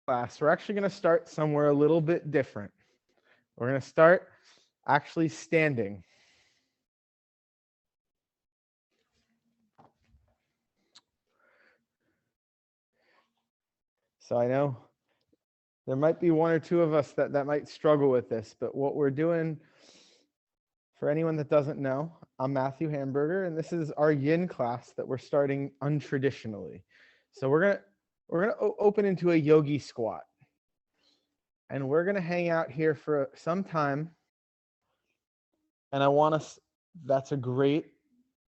class, we're actually going to start somewhere a little bit different. We're going to start actually standing. So I know there might be one or two of us that might struggle with this, but what we're doing, for anyone that doesn't know, I'm Matthew Hamburger, and this is our yin class that we're starting untraditionally. So we're gonna open into a yogi squat, and we're gonna hang out here for some time. And I want us. That's a great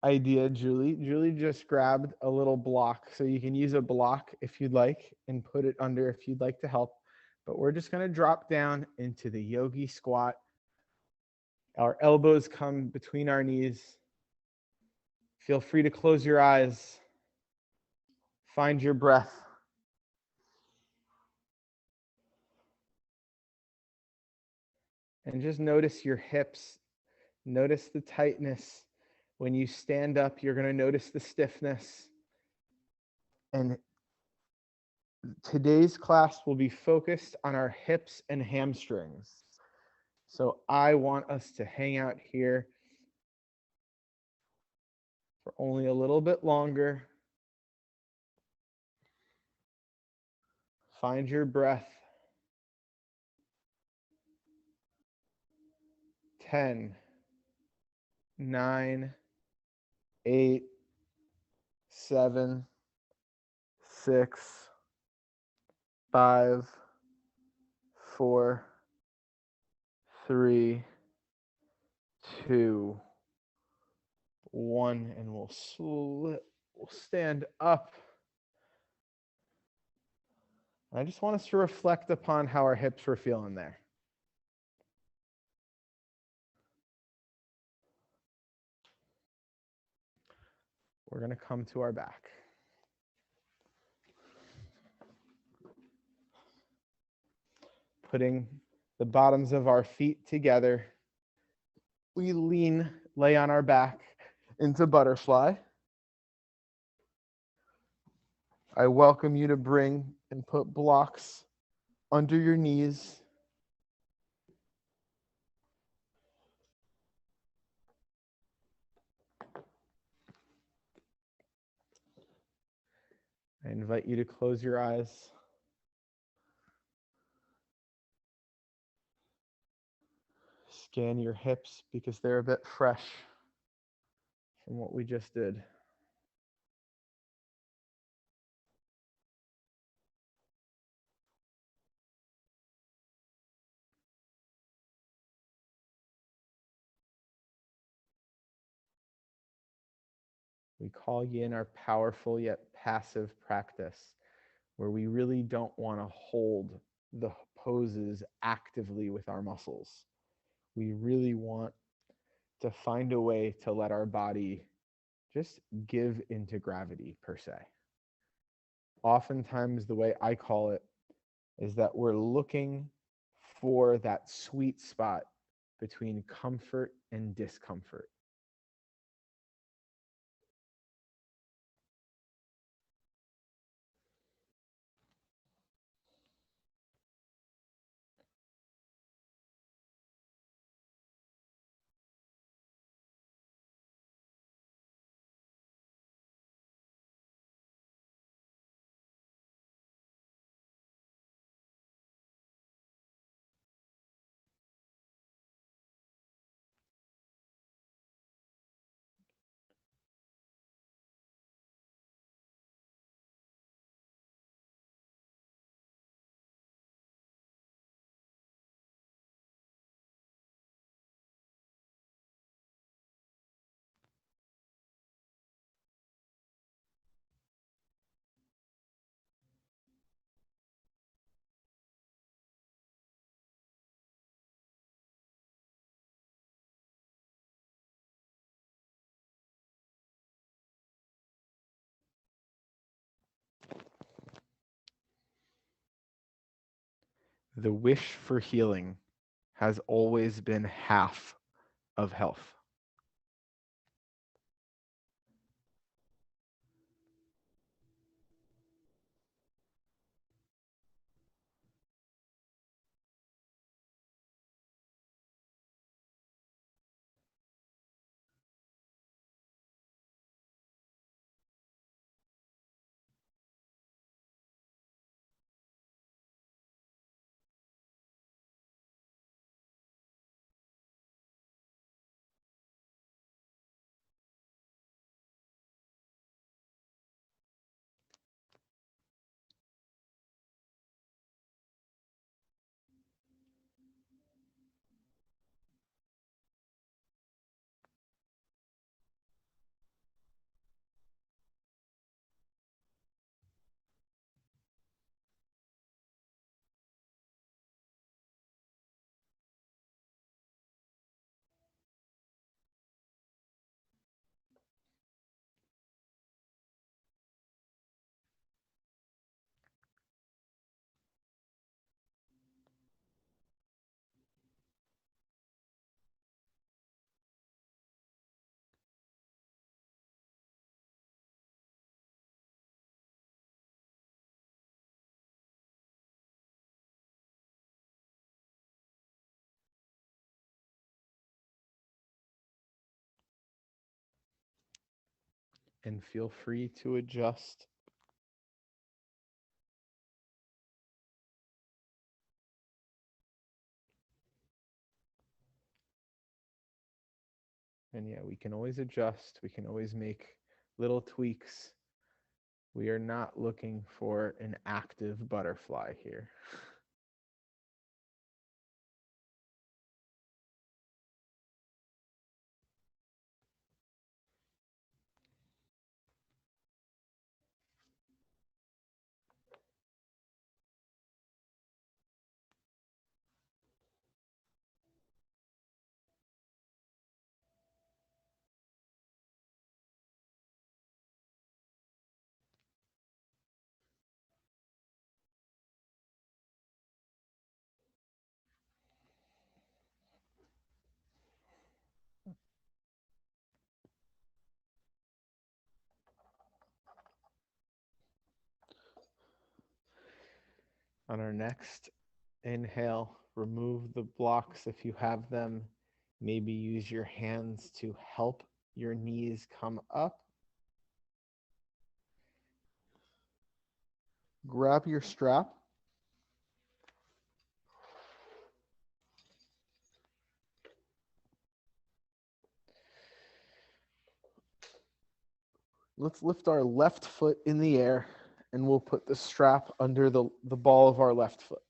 idea, Julie. Julie just grabbed a little block, so you can use a block if you'd like, and put it under if you'd like to help. But we're just gonna drop down into the yogi squat. Our elbows come between our knees. Feel free to close your eyes. Find your breath. And just notice your hips. Notice the tightness. When you stand up, you're going to notice the stiffness. And today's class will be focused on our hips and hamstrings. So I want us to hang out here for only a little bit longer. Find your breath. 10, 9, 8, 7, 6, 5, 4, 3, 2, 1, and we'll stand up. I just want us to reflect upon how our hips were feeling there. We're going to come to our back. Putting the bottoms of our feet together, we lay on our back into butterfly. I welcome you to bring and put blocks under your knees. I invite you to close your eyes. Scan your hips because they're a bit fresh from what we just did. We call yin our powerful yet passive practice, where we really don't want to hold the poses actively with our muscles. We really want to find a way to let our body just give into gravity, per se. Oftentimes, the way I call it is that we're looking for that sweet spot between comfort and discomfort. The wish for healing has always been half of health. and feel free to adjust. And yeah, we can always adjust. We can always make little tweaks. We are not looking for an active butterfly here. On our next inhale, remove the blocks if you have them. Maybe use your hands to help your knees come up. Grab your strap. Let's lift our left foot in the air and we'll put the strap under the ball of our left foot.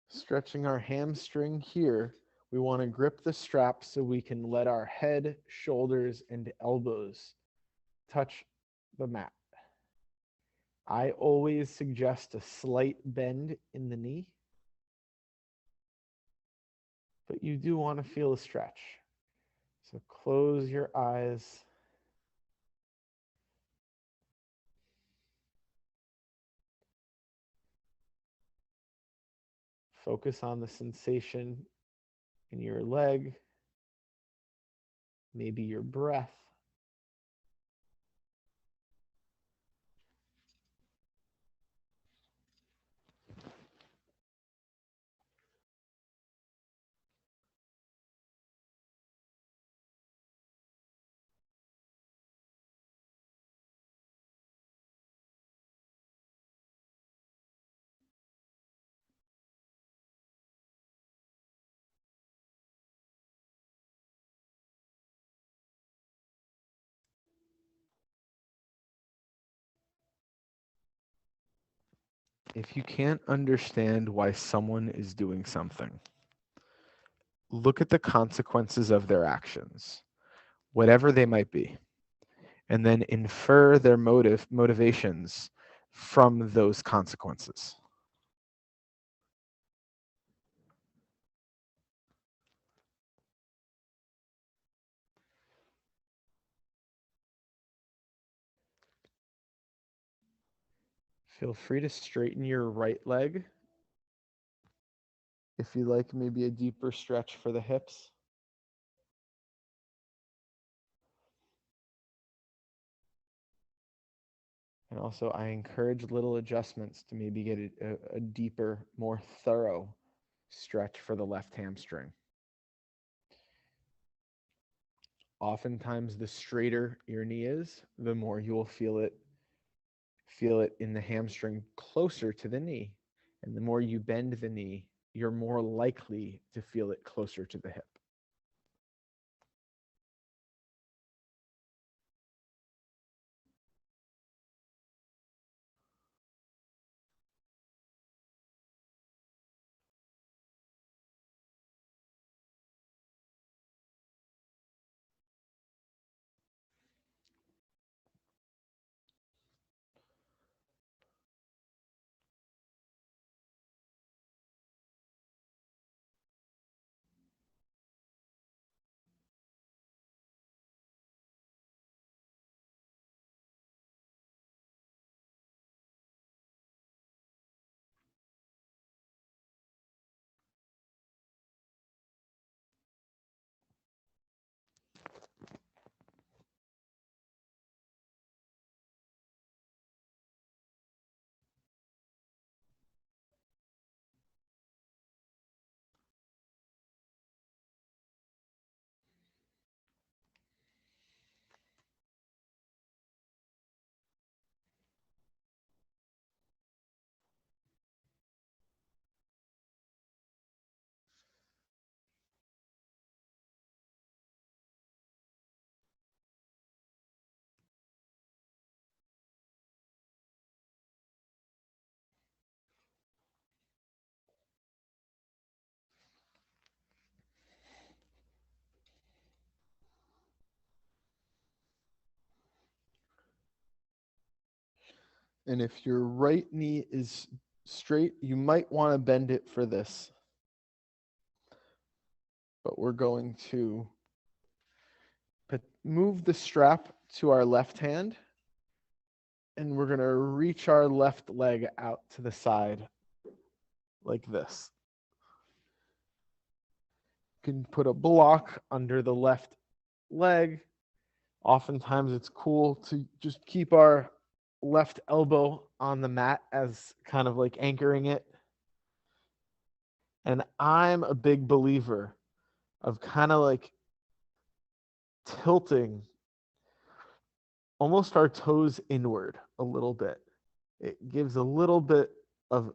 Stretching our hamstring here, we want to grip the strap so we can let our head, shoulders, and elbows touch the mat. I always suggest a slight bend in the knee, but you do want to feel a stretch. So close your eyes. Focus on the sensation in your leg, maybe your breath. If you can't understand why someone is doing something, look at the consequences of their actions, whatever they might be, and then infer their motivations from those consequences. Feel free to straighten your right leg. If you like, maybe a deeper stretch for the hips. And also, I encourage little adjustments to maybe get a deeper, more thorough stretch for the left hamstring. Oftentimes, the straighter your knee is, the more you will feel it in the hamstring closer to the knee. And the more you bend the knee, you're more likely to feel it closer to the hip. And if your right knee is straight, you might want to bend it for this. But we're going to move the strap to our left hand, and we're going to reach our left leg out to the side like this. You can put a block under the left leg. Oftentimes it's cool to just keep our left elbow on the mat as kind of like anchoring it. And I'm a big believer of kind of like tilting almost our toes inward a little bit. It gives a little bit of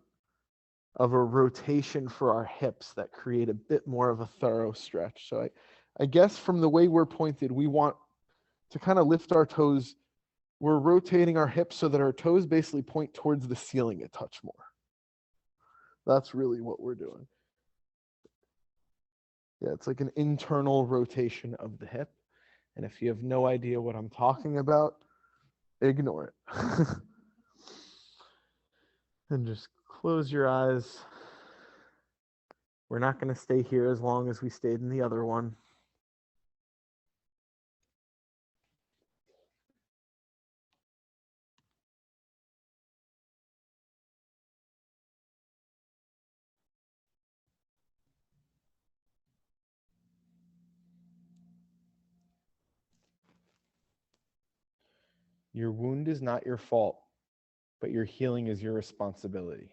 a rotation for our hips that create a bit more of a thorough stretch. So I guess from the way we're pointed, we want to kind of lift our toes. We're rotating our hips so that our toes basically point towards the ceiling a touch more. That's really what we're doing. Yeah, it's like an internal rotation of the hip. And if you have no idea what I'm talking about, ignore it. And just close your eyes. We're not going to stay here as long as we stayed in the other one. Your wound is not your fault, but your healing is your responsibility.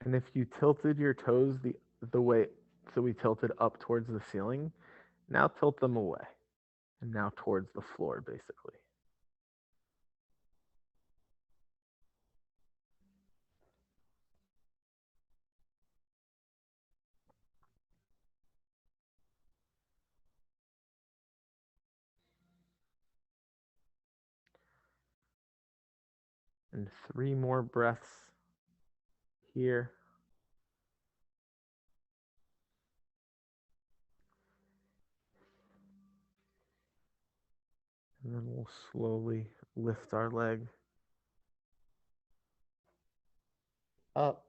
And if you tilted your toes the way, so we tilted up towards the ceiling, now tilt them away and now towards the floor, basically. And 3 more breaths here. And then we'll slowly lift our leg up.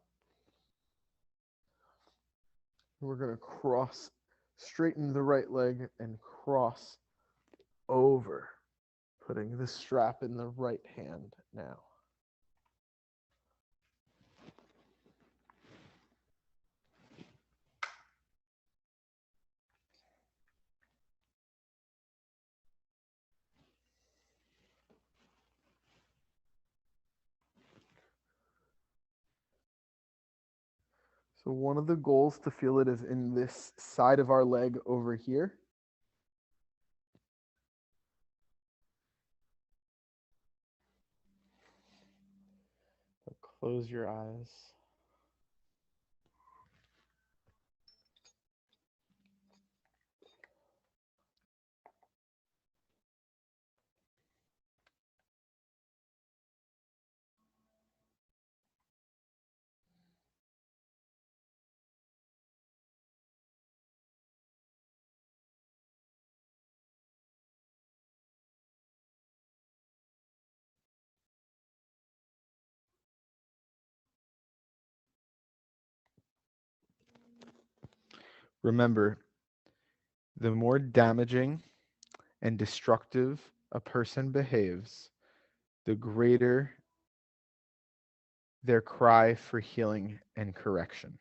We're going to cross, straighten the right leg and cross over, putting the strap in the right hand now. So one of the goals to feel it is in this side of our leg over here. So close your eyes. Remember, the more damaging and destructive a person behaves, the greater their cry for healing and correction.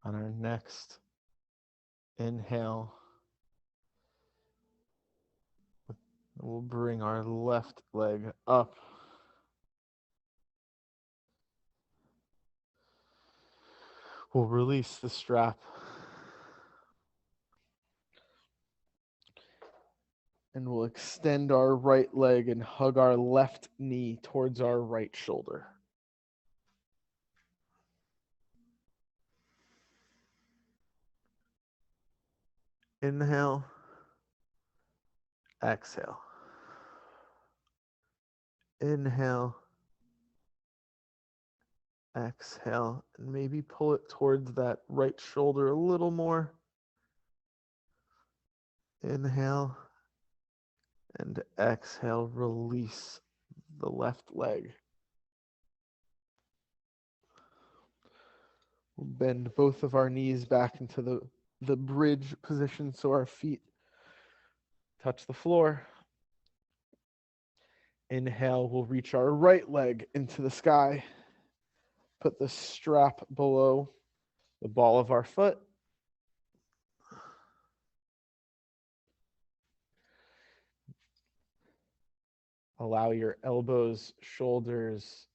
On our next inhale, we'll bring our left leg up. We'll release the strap. And we'll extend our right leg and hug our left knee towards our right shoulder. Inhale, exhale. Inhale, exhale, and maybe pull it towards that right shoulder a little more. Inhale, and exhale, release the left leg. We'll bend both of our knees back into the bridge position so our feet touch the floor. Inhale, we'll reach our right leg into the sky. Put the strap below the ball of our foot. Allow your elbows, shoulders,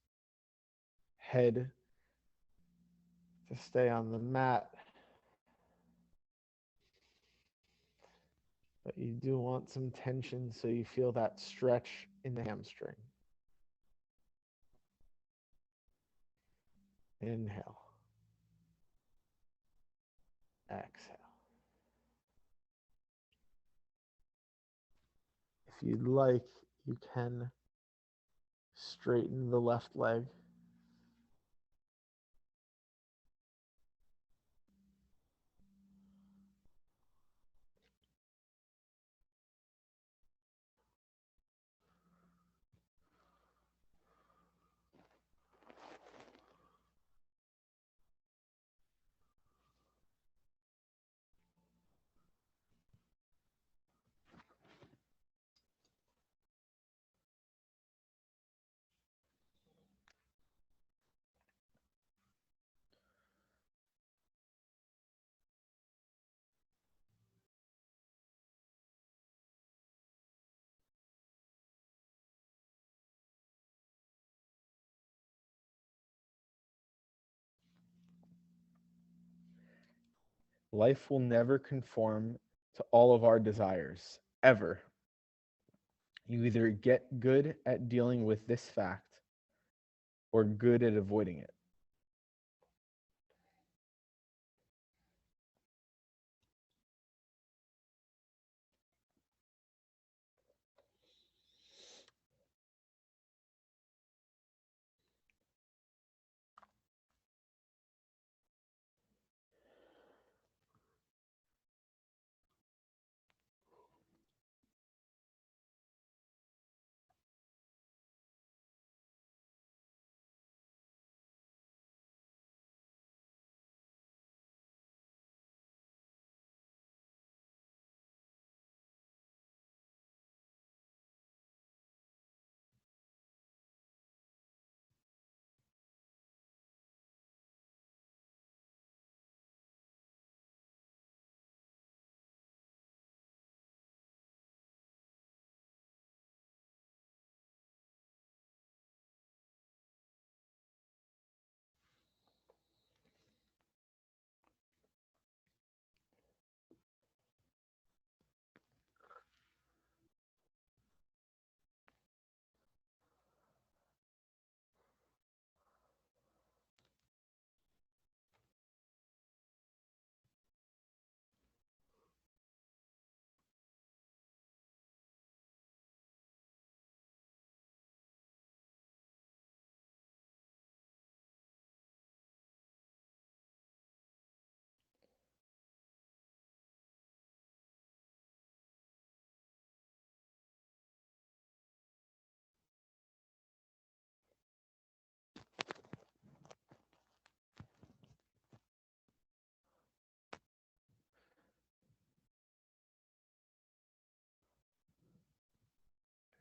head to stay on the mat. But you do want some tension so you feel that stretch in the hamstring. Inhale. Exhale. If you'd like, you can straighten the left leg. Life will never conform to all of our desires, ever. You either get good at dealing with this fact or good at avoiding it.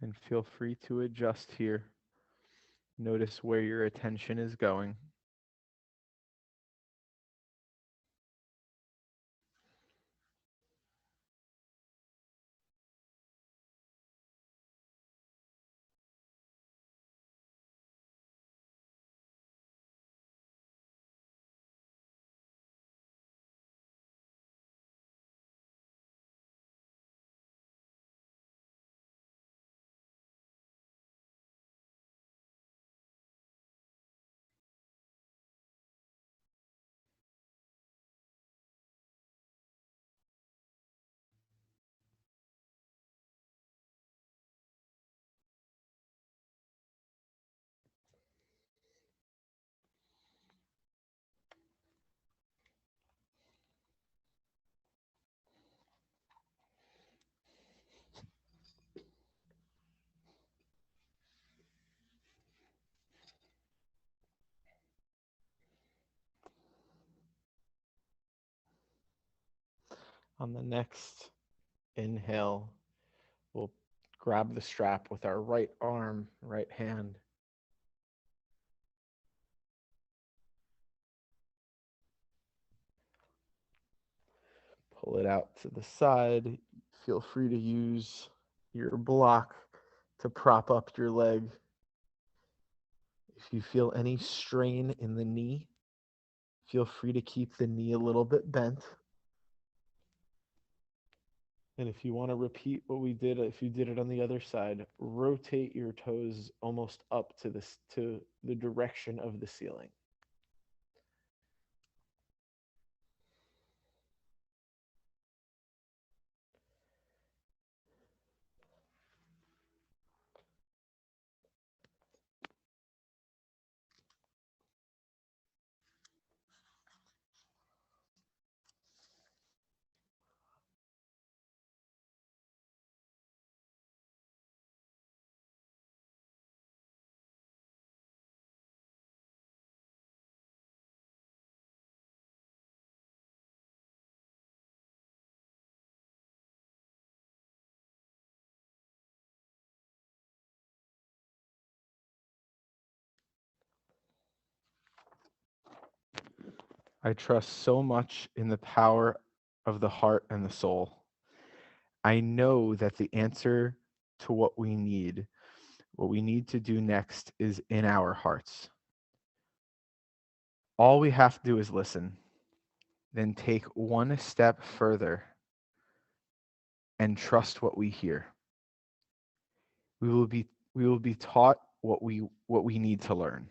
And feel free to adjust here. Notice where your attention is going. On the next inhale, we'll grab the strap with our right arm, right hand. Pull it out to the side. Feel free to use your block to prop up your leg. If you feel any strain in the knee, feel free to keep the knee a little bit bent. And if you want to repeat what we did, if you did it on the other side, rotate your toes almost up to the direction of the ceiling. I trust so much in the power of the heart and the soul. I know that the answer to what we need to do next is in our hearts. All we have to do is listen, then take one step further and trust what we hear. We will be taught what we need to learn.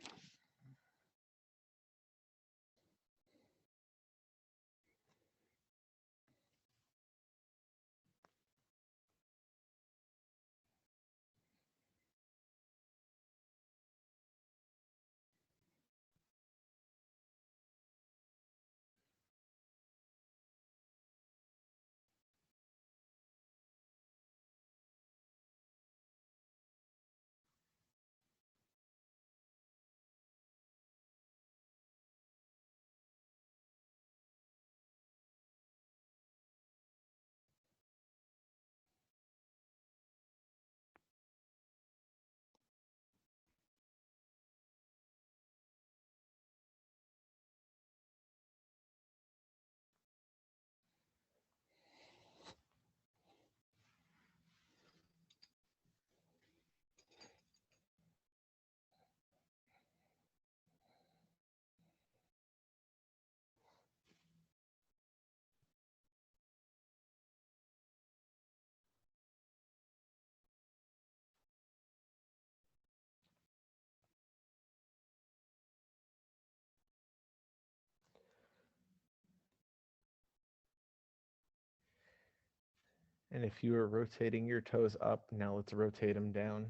And if you are rotating your toes up, now let's rotate them down.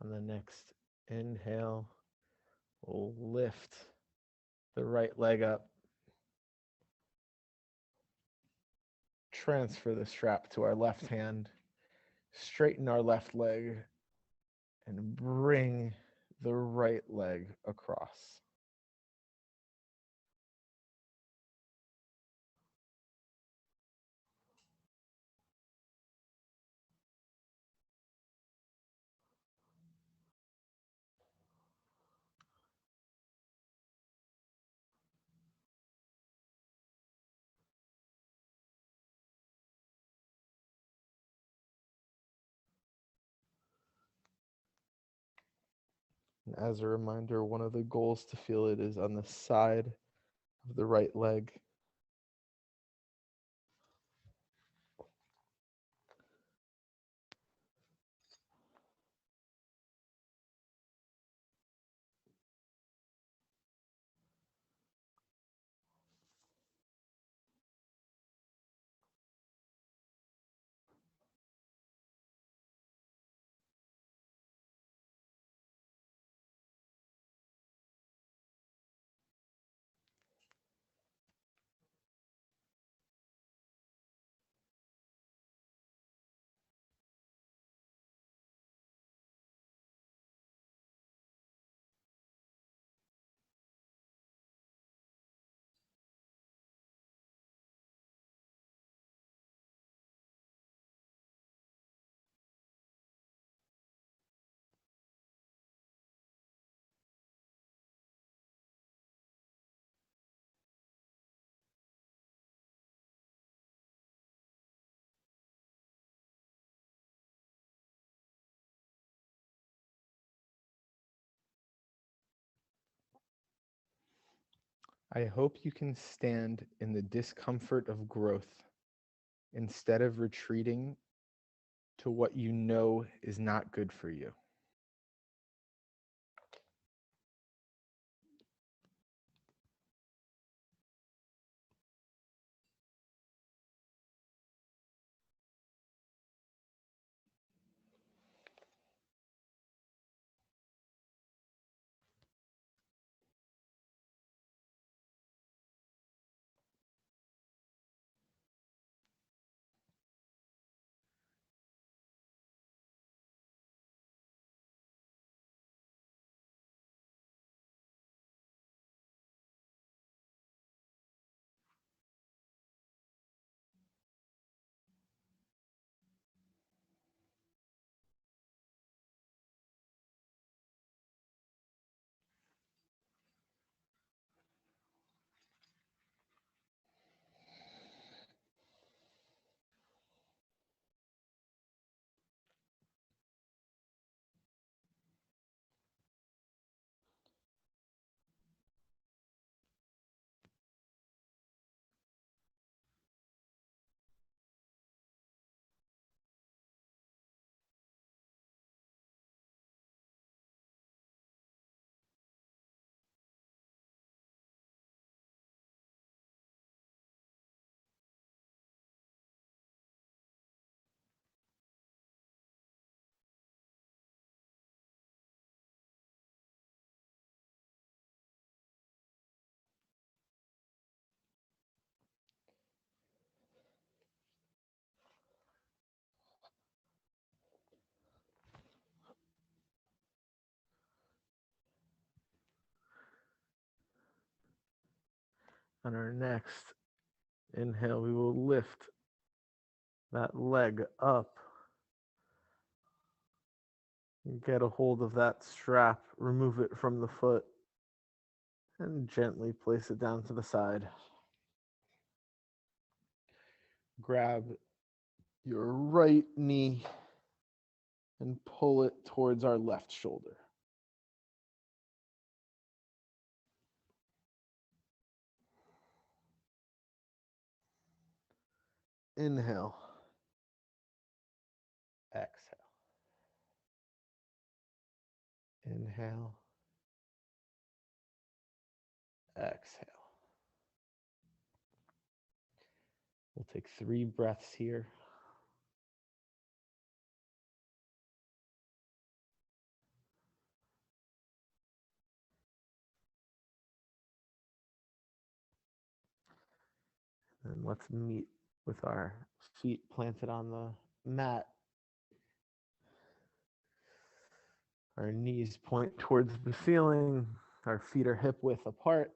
On the next inhale, we'll lift the right leg up, transfer the strap to our left hand, straighten our left leg, and bring the right leg across. And as a reminder, one of the goals to feel it is on the side of the right leg. I hope you can stand in the discomfort of growth instead of retreating to what you know is not good for you. On our next inhale, we will lift that leg up. Get a hold of that strap, remove it from the foot, and gently place it down to the side. Grab your right knee and pull it towards our left shoulder. Inhale. Exhale. Inhale. Exhale. We'll take 3 breaths here. And let's meet with our feet planted on the mat. Our knees point towards the ceiling. Our feet are hip width apart.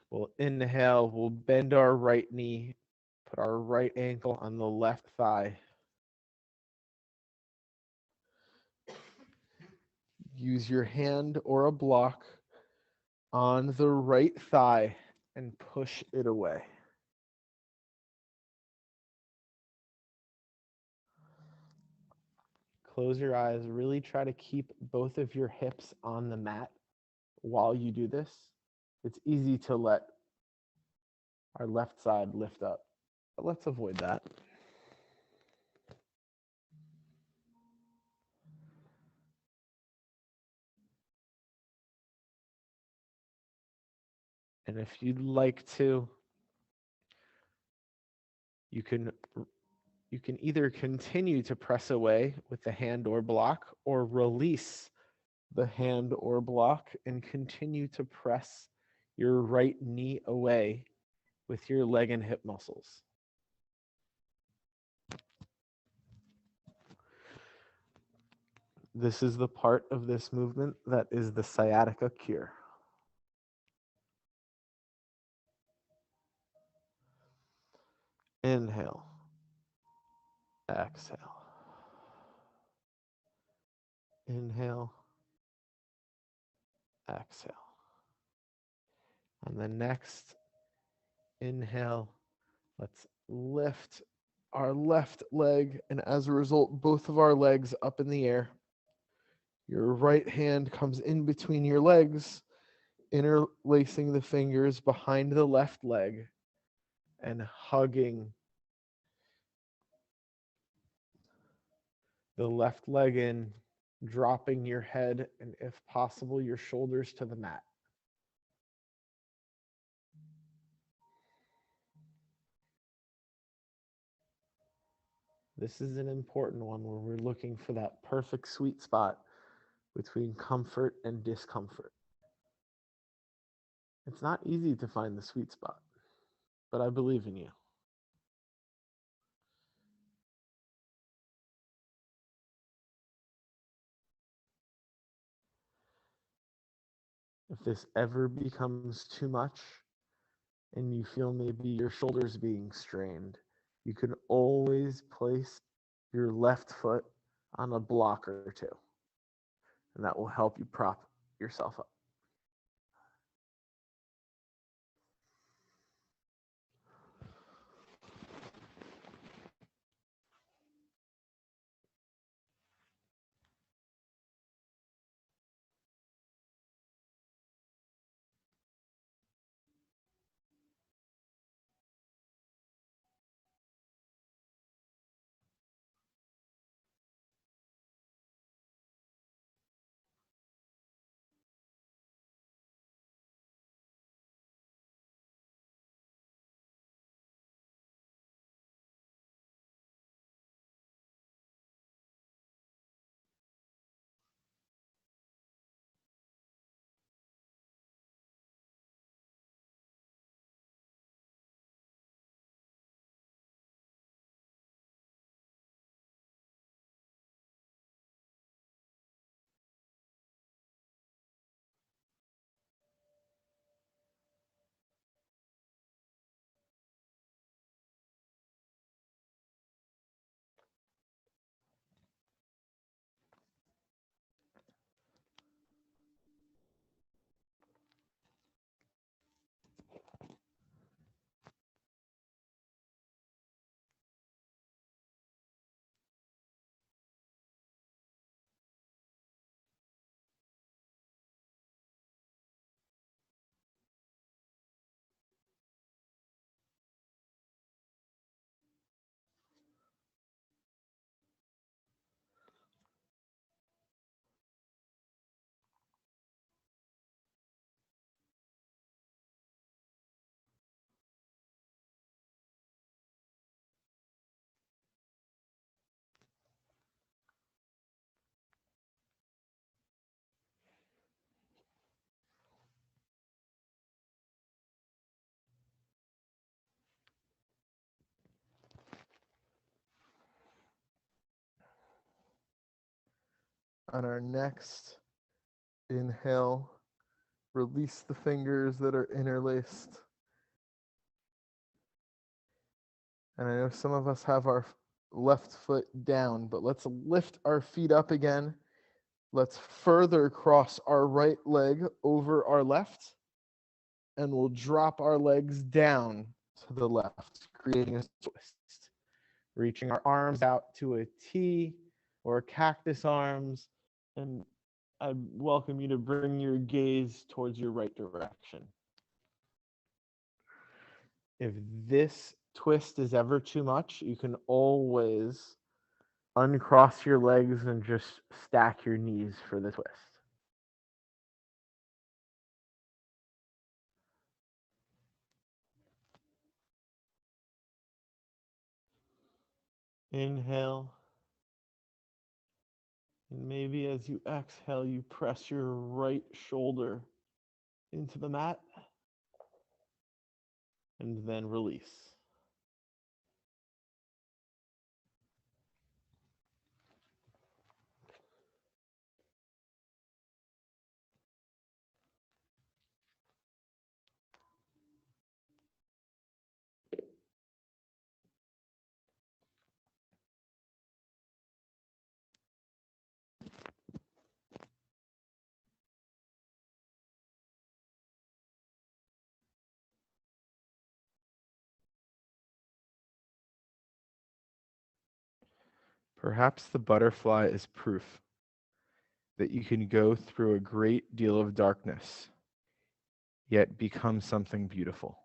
We'll inhale, we'll bend our right knee, put our right ankle on the left thigh. Use your hand or a block on the right thigh and push it away. Close your eyes. Really try to keep both of your hips on the mat while you do this. It's easy to let our left side lift up, but let's avoid that. And if you'd like to, you can either continue to press away with the hand or block, or release the hand or block and continue to press your right knee away with your leg and hip muscles. This is the part of this movement that is the sciatica cure. Inhale. Exhale. Inhale. Exhale. On the next inhale, let's lift our left leg, and as a result, both of our legs up in the air. Your right hand comes in between your legs, interlacing the fingers behind the left leg and hugging the left leg in, dropping your head and, if possible, your shoulders to the mat. This is an important one where we're looking for that perfect sweet spot between comfort and discomfort. It's not easy to find the sweet spot, but I believe in you. If this ever becomes too much and you feel maybe your shoulders being strained, you can always place your left foot on a block or two, and that will help you prop yourself up. On our next inhale, release the fingers that are interlaced. And I know some of us have our left foot down, but let's lift our feet up again. Let's further cross our right leg over our left, and we'll drop our legs down to the left, creating a twist. Reaching our arms out to a T or cactus arms, and I welcome you to bring your gaze towards your right direction. If this twist is ever too much, you can always uncross your legs and just stack your knees for the twist. Inhale. And maybe as you exhale, you press your right shoulder into the mat and then release. Perhaps the butterfly is proof that you can go through a great deal of darkness, yet become something beautiful.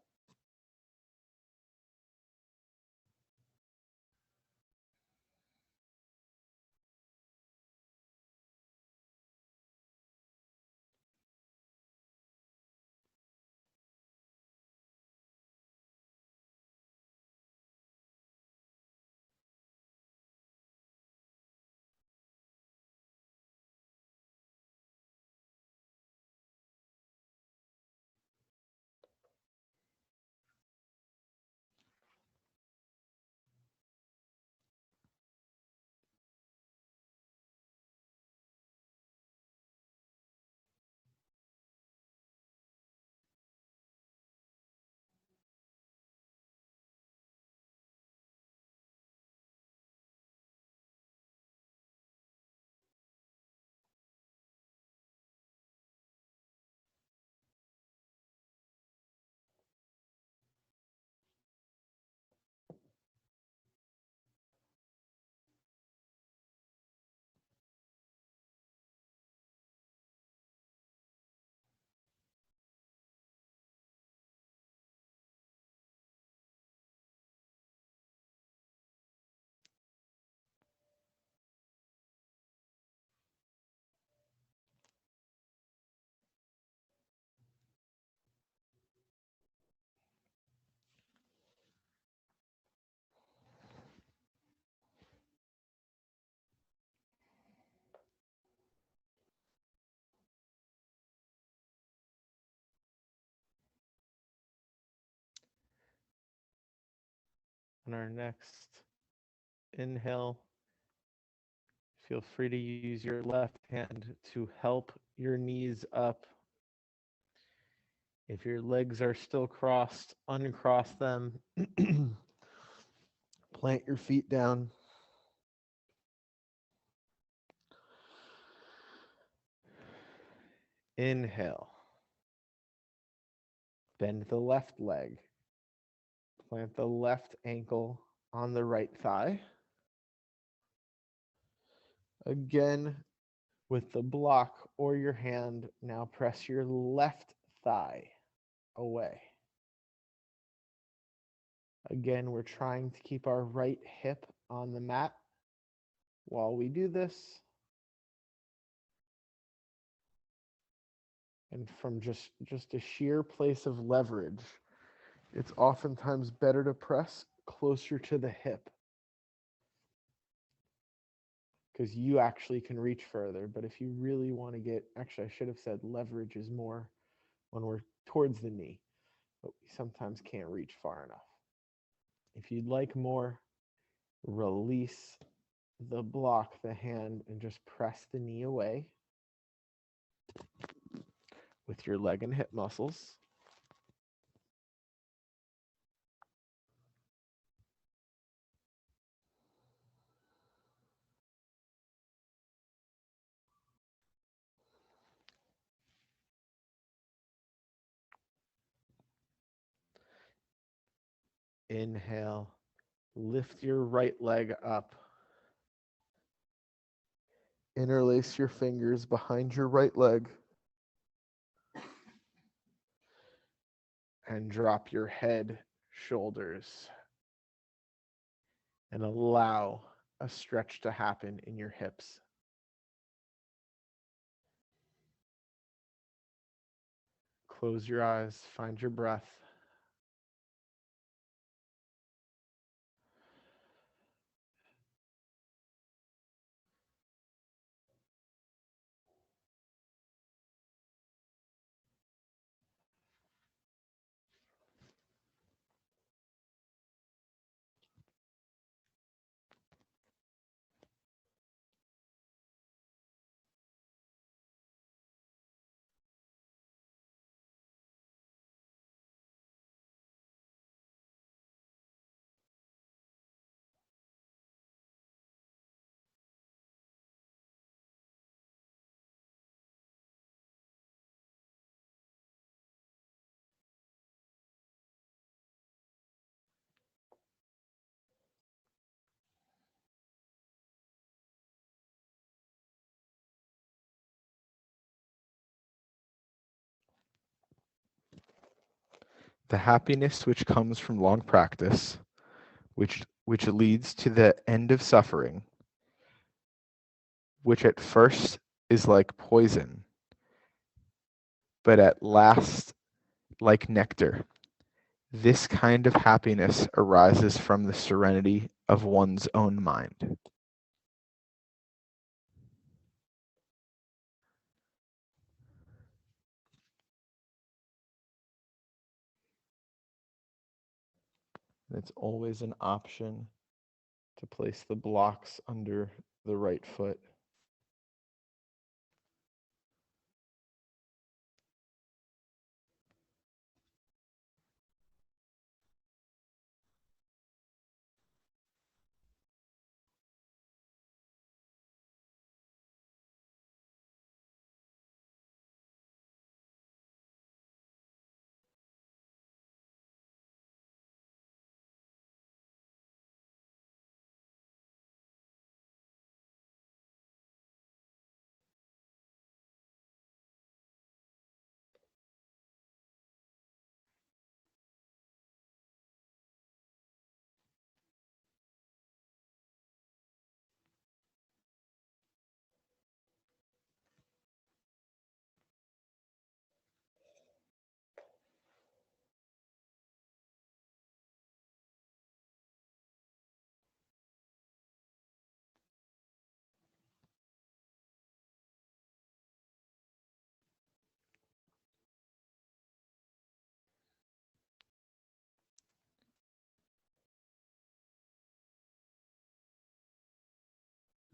On our next inhale, feel free to use your left hand to help your knees up. If your legs are still crossed, uncross them. Plant your feet down. Inhale. Bend the left leg. Plant the left ankle on the right thigh. Again, with the block or your hand, now press your left thigh away. Again, we're trying to keep our right hip on the mat while we do this. And from just a sheer place of leverage, it's oftentimes better to press closer to the hip because you actually can reach further. But if you really want to get, actually, I should have said leverage is more when we're towards the knee, but we sometimes can't reach far enough. If you'd like more, release the block, the hand, and just press the knee away with your leg and hip muscles. Inhale, lift your right leg up. Interlace your fingers behind your right leg. And drop your head, shoulders. And allow a stretch to happen in your hips. Close your eyes, find your breath. The happiness which comes from long practice, which leads to the end of suffering, which at first is like poison, but at last like nectar. This kind of happiness arises from the serenity of one's own mind. It's always an option to place the blocks under the right foot.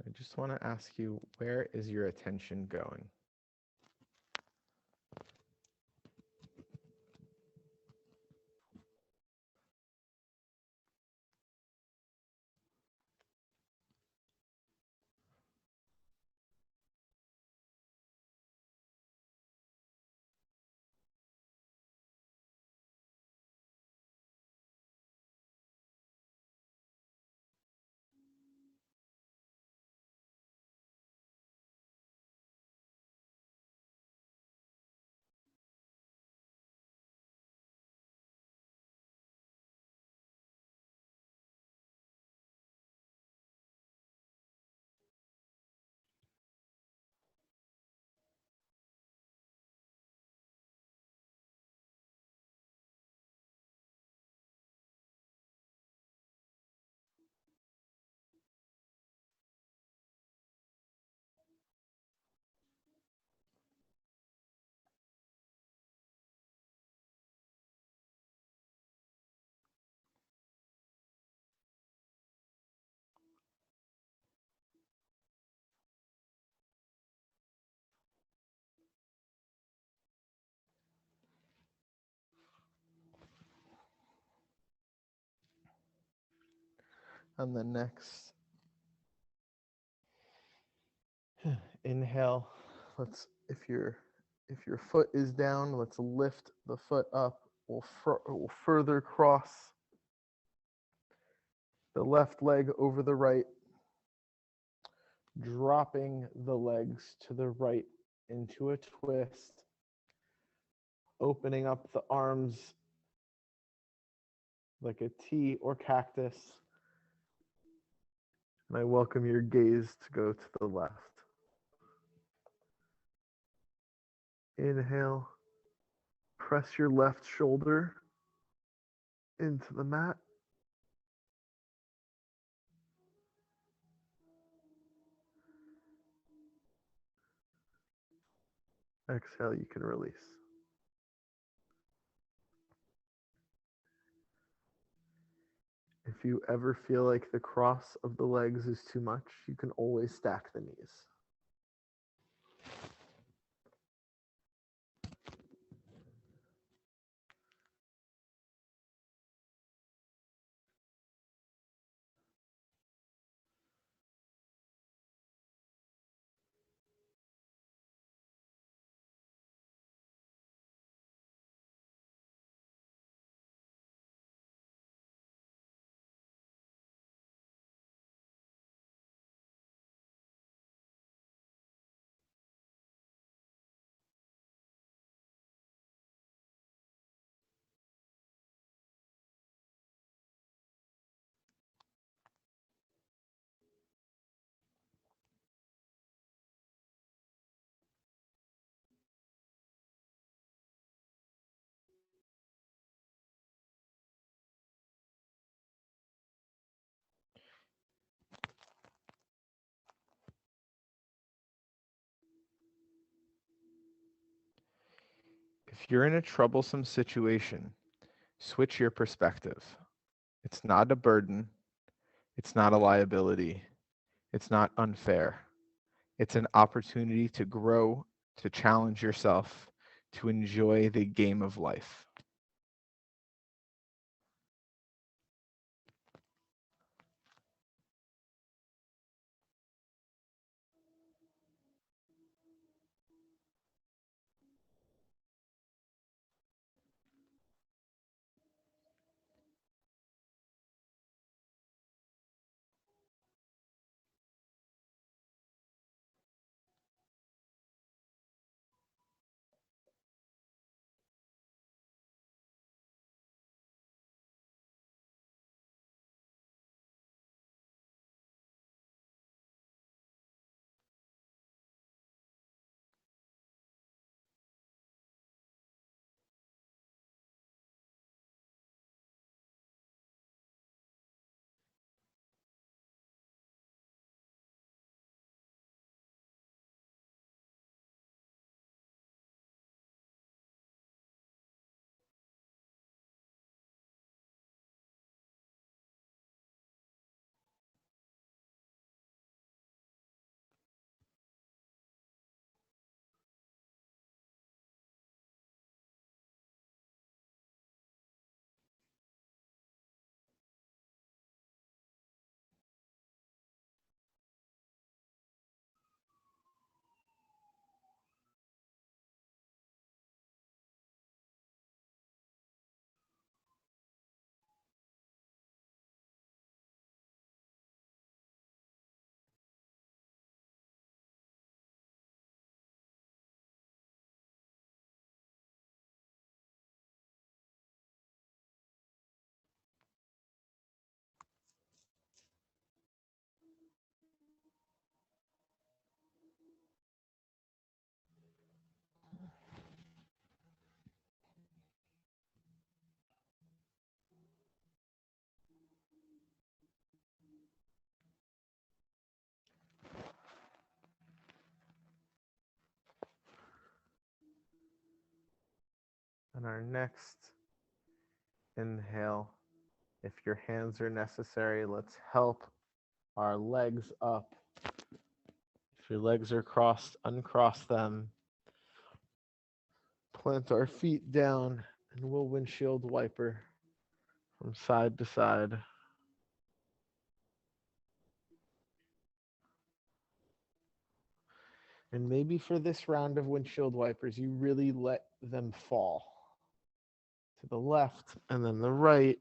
I just want to ask you, where is your attention going? On the next inhale, if your foot is down, let's lift the foot up. We'll further cross the left leg over the right, dropping the legs to the right into a twist, opening up the arms like a T or cactus. And I welcome your gaze to go to the left. Inhale, press your left shoulder into the mat. Exhale, you can release. If you ever feel like the cross of the legs is too much, you can always stack the knees. If you're in a troublesome situation, switch your perspective. It's not a burden. It's not a liability. It's not unfair. It's an opportunity to grow, to challenge yourself, to enjoy the game of life. And our next inhale, if your hands are necessary, let's help our legs up. If your legs are crossed, uncross them. Plant our feet down, and we'll windshield wiper from side to side. And maybe for this round of windshield wipers, you really let them fall to the left and then the right.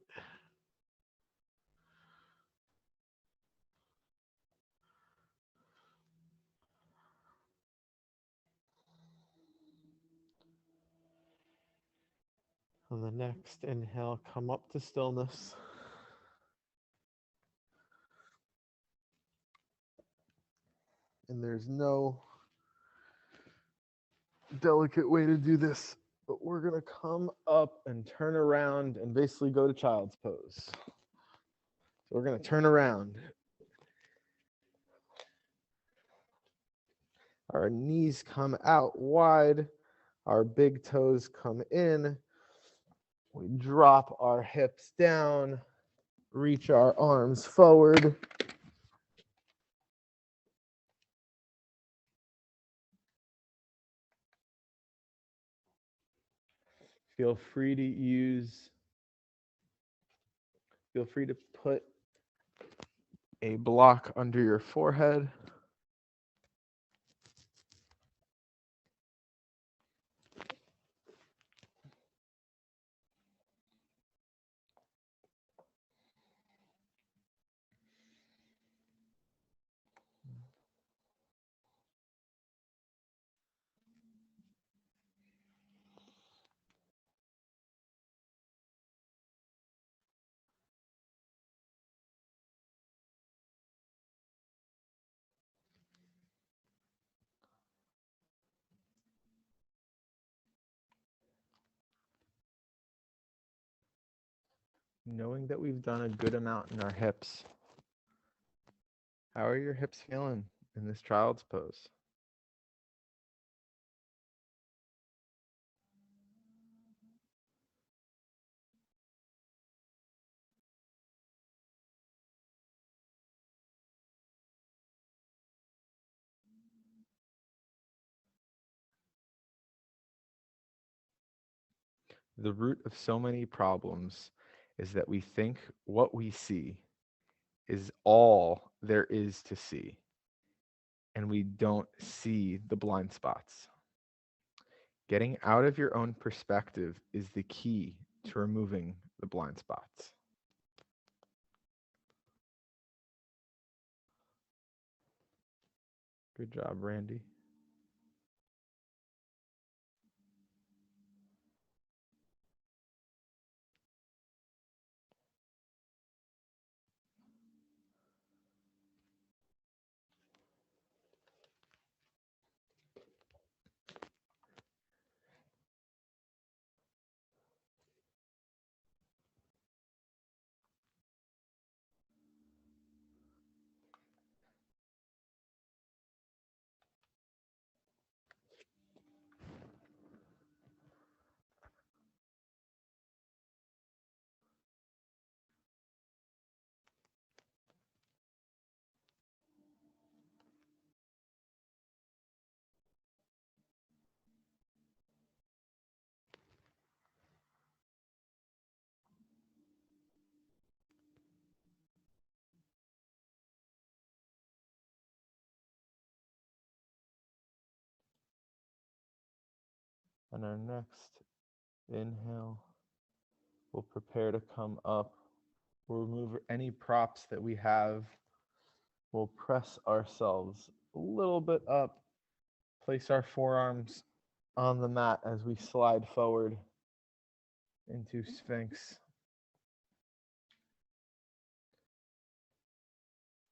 On the next inhale, come up to stillness. And there's no delicate way to do this, but we're going to come up and turn around and basically go to child's pose. So we're going to turn around. Our knees come out wide. Our big toes come in. We drop our hips down, reach our arms forward. Feel free to put a block under your forehead. Knowing that we've done a good amount in our hips, how are your hips feeling in this child's pose? The root of so many problems is that we think what we see is all there is to see, and we don't see the blind spots. Getting out of your own perspective is the key to removing the blind spots. Good job, Randy. On our next inhale, we'll prepare to come up. We'll remove any props that we have. We'll press ourselves a little bit up, place our forearms on the mat as we slide forward into Sphinx.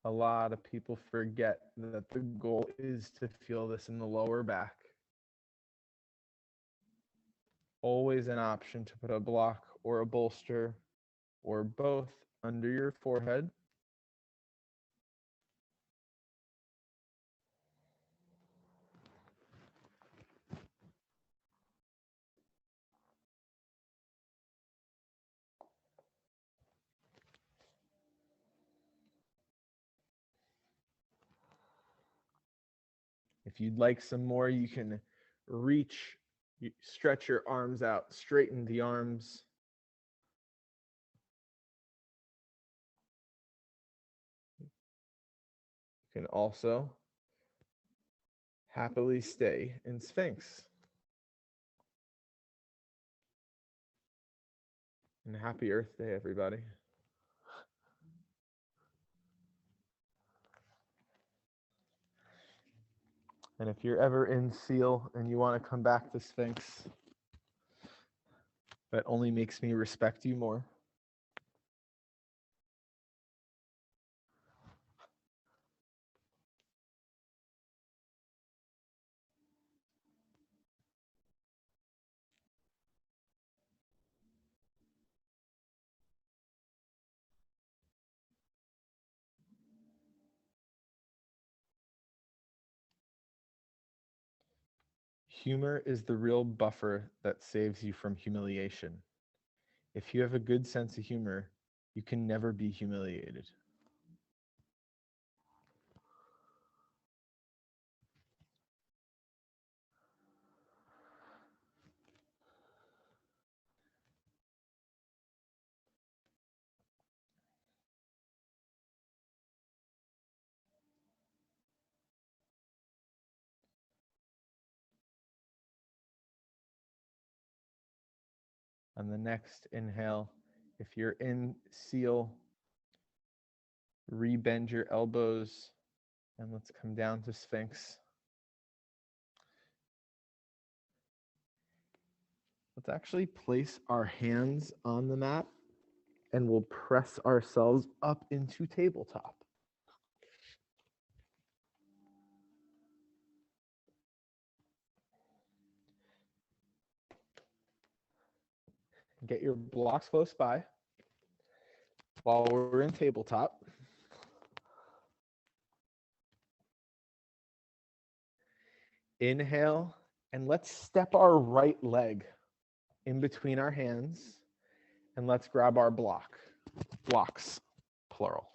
A lot of people forget that the goal is to feel this in the lower back. Always an option to put a block or a bolster or both under your forehead. If you'd like some more, you can reach, stretch your arms out, straighten the arms. You can also happily stay in Sphinx. And happy Earth Day, everybody. And if you're ever in Seal and you want to come back to Sphinx, that only makes me respect you more. Humor is the real buffer that saves you from humiliation. If you have a good sense of humor, you can never be humiliated. On the next inhale, if you're in Seal, rebend your elbows and let's come down to Sphinx. Let's actually place our hands on the mat and we'll press ourselves up into tabletop. Get your blocks close by while we're in tabletop. Inhale, and let's step our right leg in between our hands, and let's grab our blocks, plural.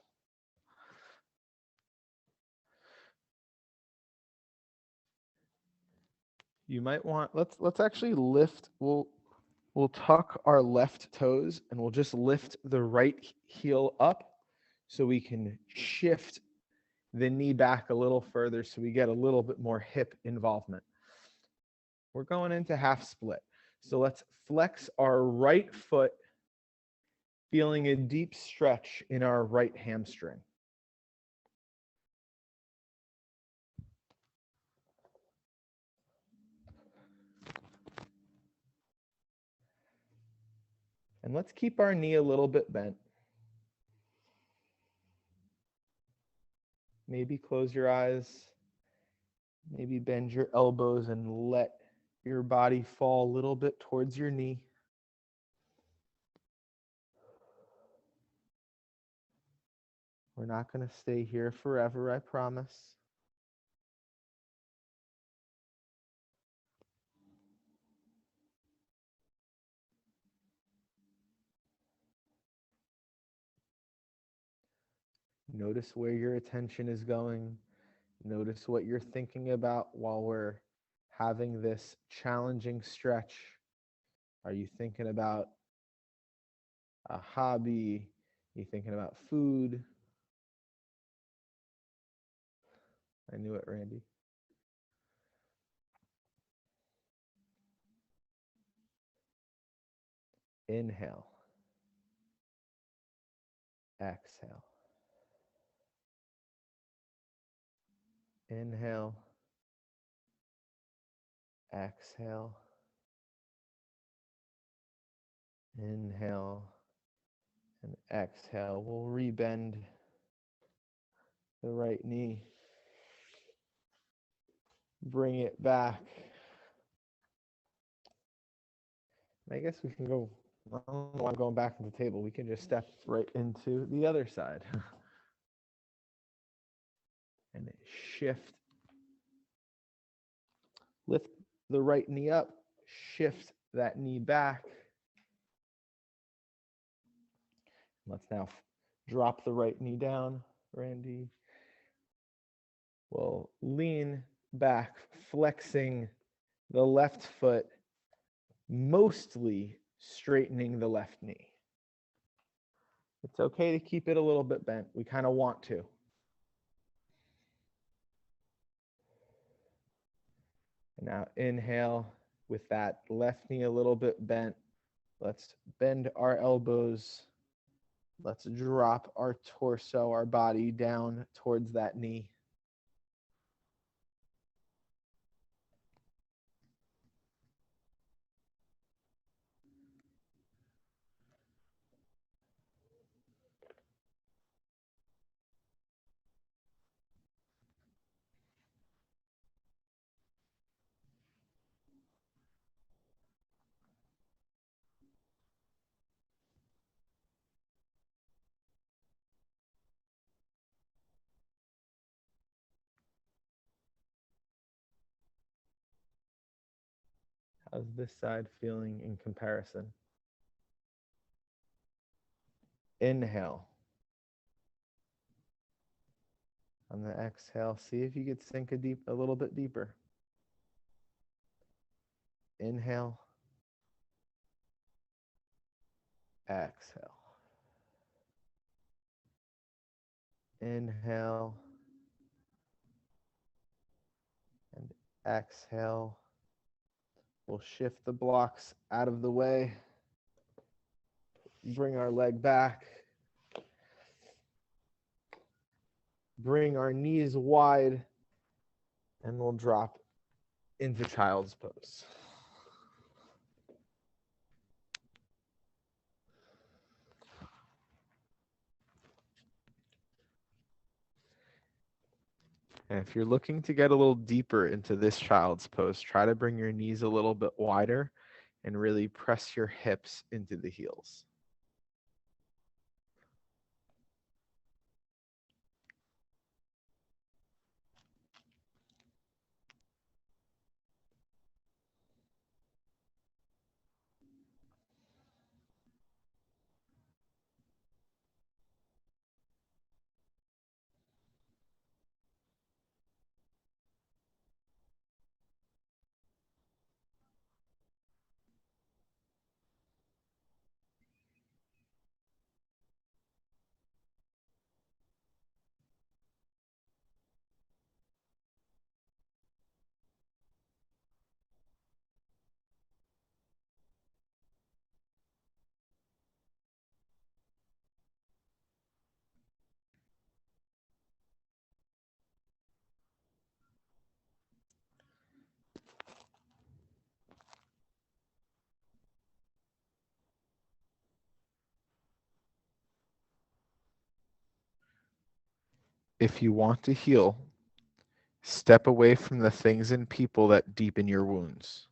You might want, let's actually lift, we'll We'll tuck our left toes and we'll just lift the right heel up so we can shift the knee back a little further so we get a little bit more hip involvement. We're going into half split. So let's flex our right foot, feeling a deep stretch in our right hamstring. And let's keep our knee a little bit bent. Maybe close your eyes. Maybe bend your elbows and let your body fall a little bit towards your knee. We're not going to stay here forever, I promise. Notice where your attention is going. Notice what you're thinking about while we're having this challenging stretch. Are you thinking about a hobby? Are you thinking about food? I knew it, Randy. Inhale. Exhale. Inhale. Exhale. Inhale and exhale. We'll rebend the right knee. Bring it back. I guess we can go, I don't know why I'm going back to the table. We can just step right into the other side. And shift. Lift the right knee up. Shift that knee back. Let's now drop the right knee down, Randy. We'll lean back, flexing the left foot, mostly straightening the left knee. It's okay to keep it a little bit bent. We kind of want to. And now inhale with that left knee a little bit bent. Let's bend our elbows. Let's drop our torso, our body down towards that knee. How's this side feeling in comparison? Inhale. On the exhale, see if you could sink a little bit deeper. Inhale. Exhale. Inhale. And exhale. We'll shift the blocks out of the way. Bring our leg back. Bring our knees wide. And we'll drop into child's pose. And if you're looking to get a little deeper into this child's pose, try to bring your knees a little bit wider and really press your hips into the heels. If you want to heal, step away from the things and people that deepen your wounds.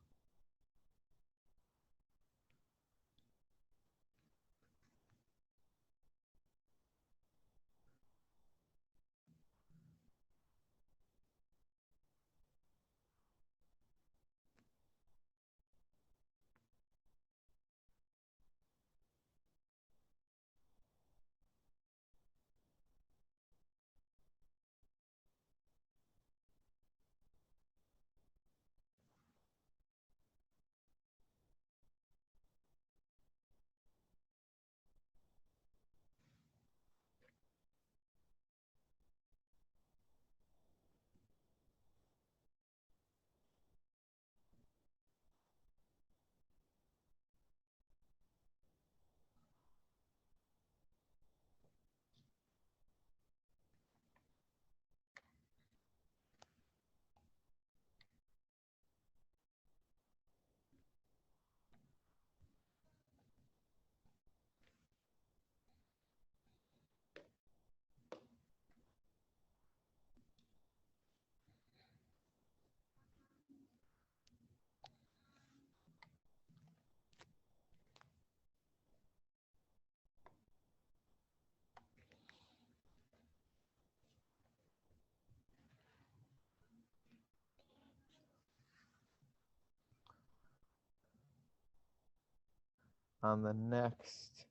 On the next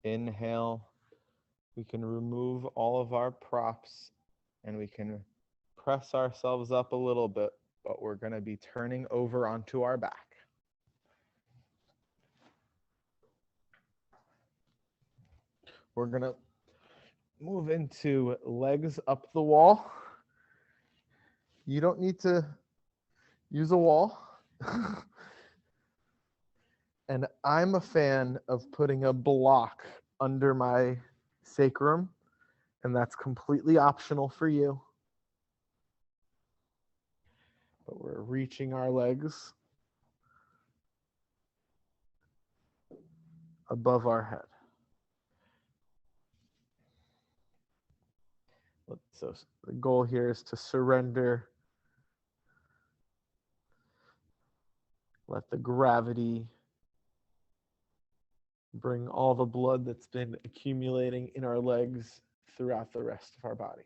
inhale, we can remove all of our props and we can press ourselves up a little bit, but we're going to be turning over onto our back. We're going to move into legs up the wall. You don't need to use a wall. And I'm a fan of putting a block under my sacrum, and that's completely optional for you. But we're reaching our legs above our head. So the goal here is to surrender. Let the gravity bring all the blood that's been accumulating in our legs throughout the rest of our body.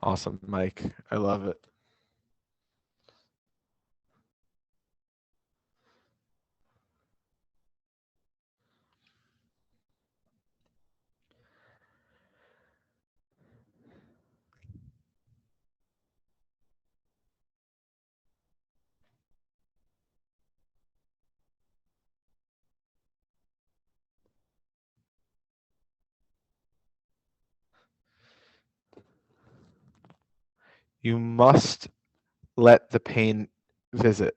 Awesome, Mike. I love it. You must let the pain visit.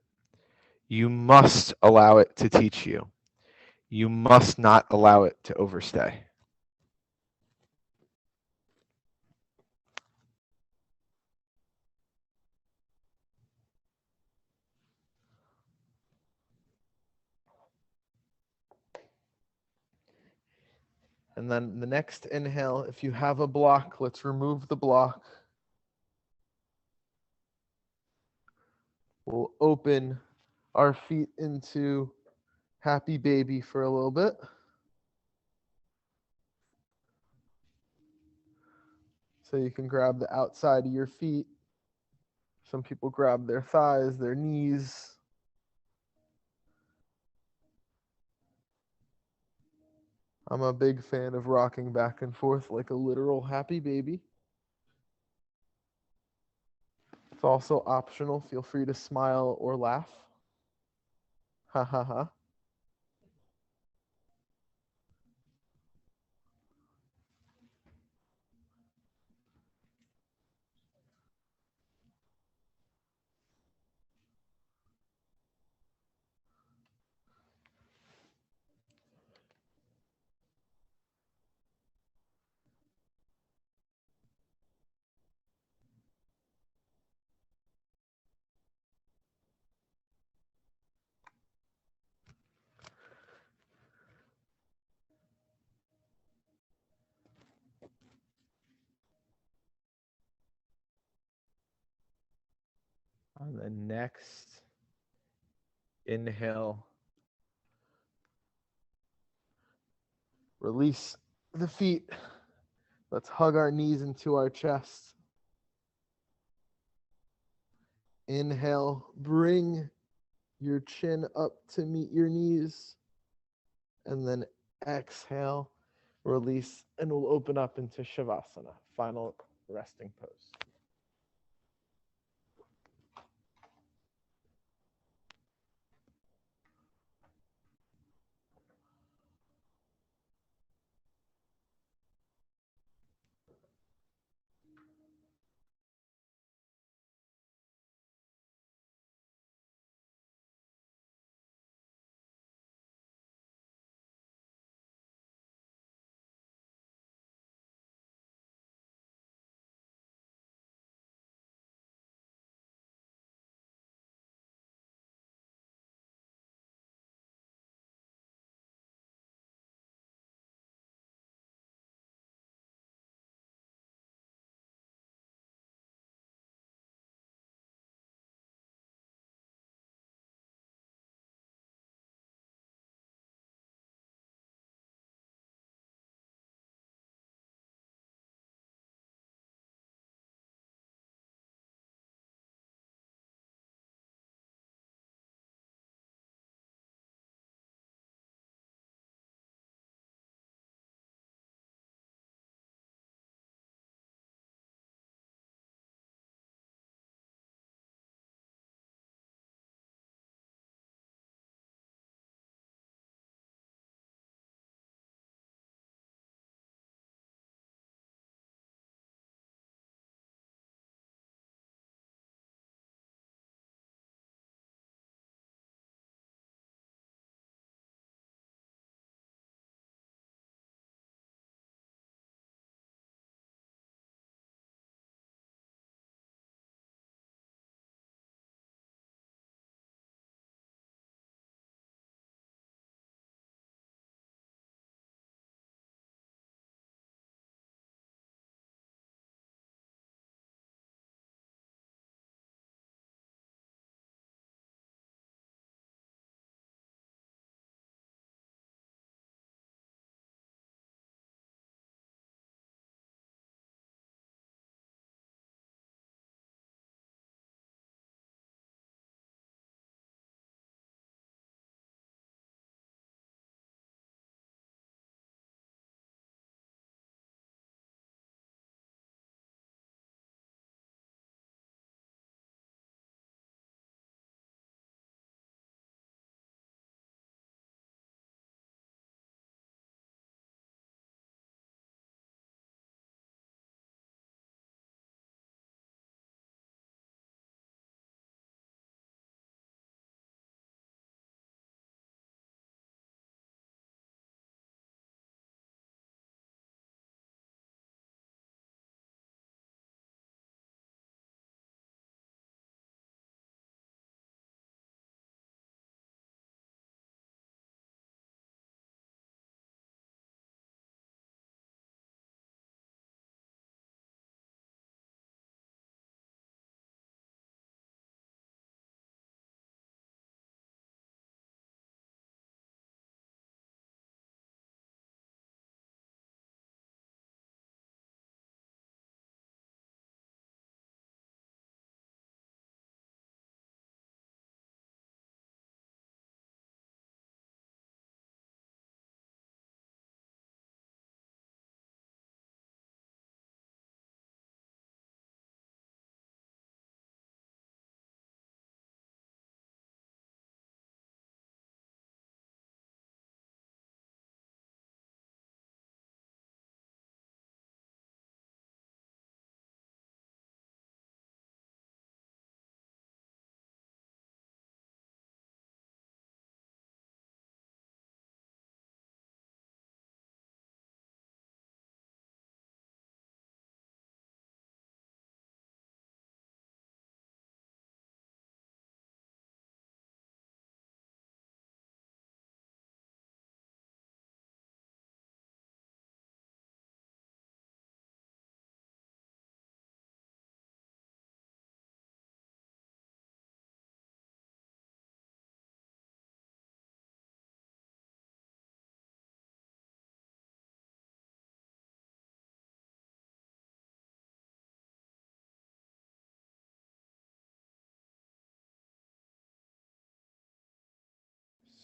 You must allow it to teach you. You must not allow it to overstay. And then the next inhale, if you have a block, let's remove the block. We'll open our feet into happy baby for a little bit. So you can grab the outside of your feet. Some people grab their thighs, their knees. I'm a big fan of rocking back and forth like a literal happy baby. It's also optional. Feel free to smile or laugh. Ha ha ha. On the next inhale, release the feet. Let's hug our knees into our chest. Inhale, bring your chin up to meet your knees. And then exhale, release, and we'll open up into Shavasana, final resting pose.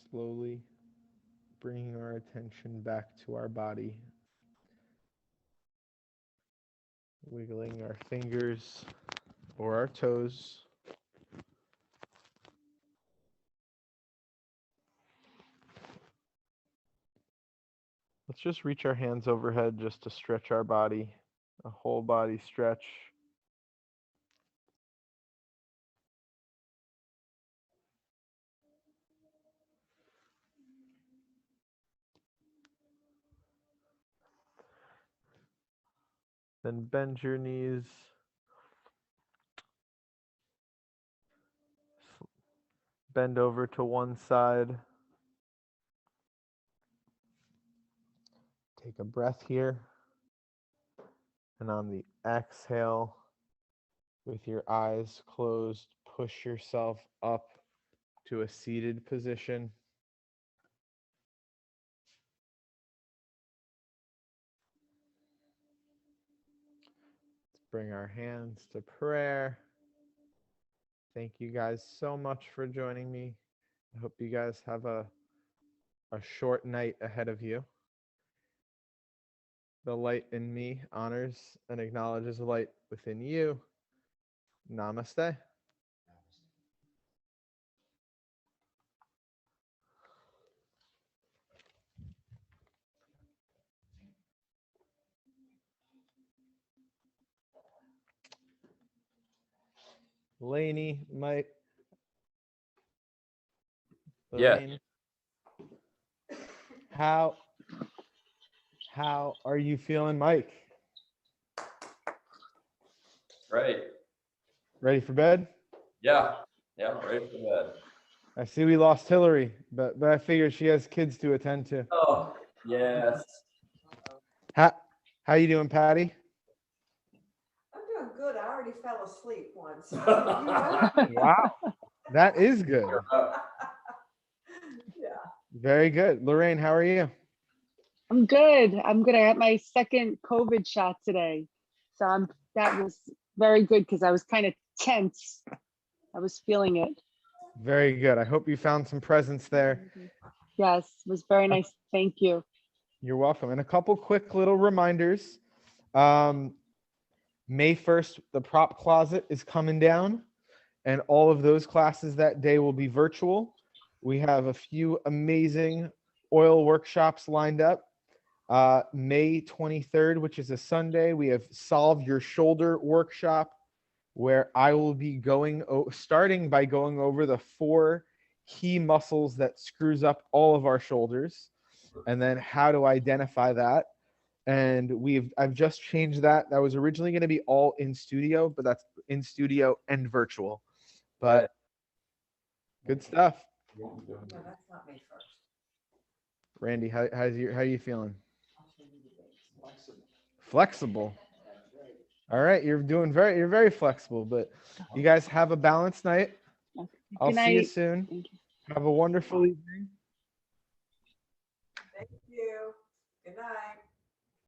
Slowly bringing our attention back to our body. Wiggling our fingers or our toes. Let's just reach our hands overhead just to stretch our body, a whole body stretch. Then bend your knees. Bend over to one side. Take a breath here. And on the exhale, with your eyes closed, push yourself up to a seated position. Let's bring our hands to prayer. Thank you guys so much for joining me. I hope you guys have a short night ahead of you. The light in me honors and acknowledges the light within you. Namaste. Lainey, Mike. Lorraine. Yeah. How are you feeling, Mike? Right. Ready for bed? Yeah. Yeah. Ready for bed. I see we lost Hillary, but I figure she has kids to attend to. Oh, yes. How you doing, Patty? I'm doing good. I already fell asleep once. Wow, that is good. Yeah. Very good. Lorraine, how are you? I'm good. I got my second COVID shot today. So that was very good because I was kind of tense. I was feeling it. Very good. I hope you found some presents there. Yes, it was very nice. Thank you. You're welcome. And a couple quick little reminders. May 1st, the prop closet is coming down, and all of those classes that day will be virtual. We have a few amazing oil workshops lined up. May 23rd, which is a Sunday, we have Solve Your Shoulder workshop, where I will be starting by going over the 4 key muscles that screws up all of our shoulders, and then how to identify that. And I've just changed that. That was originally going to be all in studio, but that's in studio and virtual. But good stuff. No, that's not May 1st. Randy, how are you feeling? Flexible. All right, you're very flexible, but you guys have a balanced night. I'll see you soon. Thank you. Have a wonderful evening. Thank you. Good night.